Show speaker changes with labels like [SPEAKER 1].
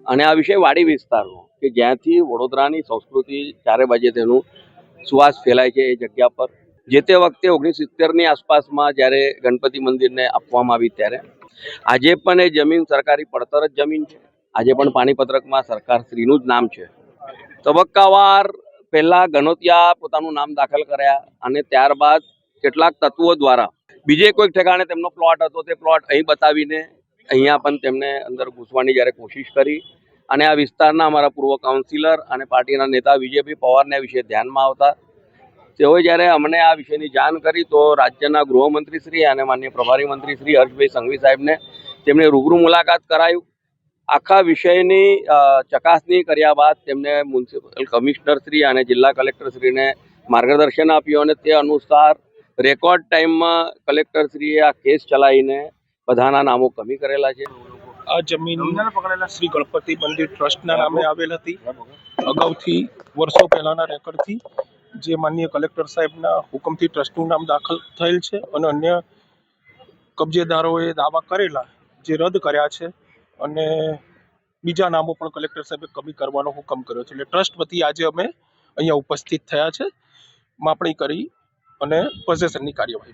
[SPEAKER 1] અને આ વિષય વાડી વિસ્તારનો કે જ્યાંથી વડોદરાની સંસ્કૃતિ ચારે બાજુ તેનું સુવાસ ફેલાય છે એ જગ્યા પર જે તે વખતે 1970ની આસપાસમાં જ્યારે ગણપતિ મંદિરને આપવામાં આવી ત્યારે આજે પણ એ જમીન સરકારી પડતર જ જમીન છે. આજે પણ પાણીપત્રકમાં સરકારશ્રીનું જ નામ છે. તબક્કાવાર પહેલા ગનોતિયા પોતાનું નામ દાખલ કર્યા અને ત્યારબાદ કેટલાક તત્વો દ્વારા બીજે કોઈક ઠેકાણે તેમનો પ્લોટ હતો તે પ્લોટ અહીં બતાવીને અહીંયા પણ તેમને અંદર ઘૂસવાની જ્યારે કોશિશ કરી અને આ વિસ્તારના અમારા પૂર્વ કાઉન્સિલર અને પાર્ટીના નેતા વિજયભાઈ પવારને વિશે ધ્યાનમાં આવતા તેઓએ જ્યારે અમને આ વિષયની જાણ કરી તો રાજ્યના ગૃહમંત્રીશ્રી અને માનનીય પ્રભારી મંત્રી શ્રી હર્ષભાઈ સંઘવી સાહેબને તેમણે રૂબરૂ મુલાકાત કરાયું. આખા વિષયની ચકાસણી કર્યા બાદ તેમને મ્યુનિસિપલ કમિશનરશ્રી અને જિલ્લા કલેક્ટરશ્રીને માર્ગદર્શન આપ્યું અને તે અનુસાર રેકોર્ડ ટાઈમમાં કલેક્ટરશ્રીએ આ કેસ ચલાવીને બધાના નામો કમી કરેલા છે.
[SPEAKER 2] આ જમીન શ્રી ગણપતિ મંદિર ટ્રસ્ટના નામે આવેલ હતી. અગાઉથી વર્ષો પહેલાના રેકોર્ડથી જે માનનીય કલેક્ટર સાહેબના હુકમથી ટ્રસ્ટનું નામ દાખલ થયેલ છે અને અન્ય કબજેદારોએ દાવા કરેલા જે રદ કર્યા છે અને બીજા નામો પણ કલેક્ટર સાહેબે કમી કરવાનો હુકમ કર્યો છે. એટલે ટ્રસ્ટ વતી આજે અમે અહીંયા ઉપસ્થિત થયા છે, માપણી કરી અને પોઝેશનની કાર્યવાહી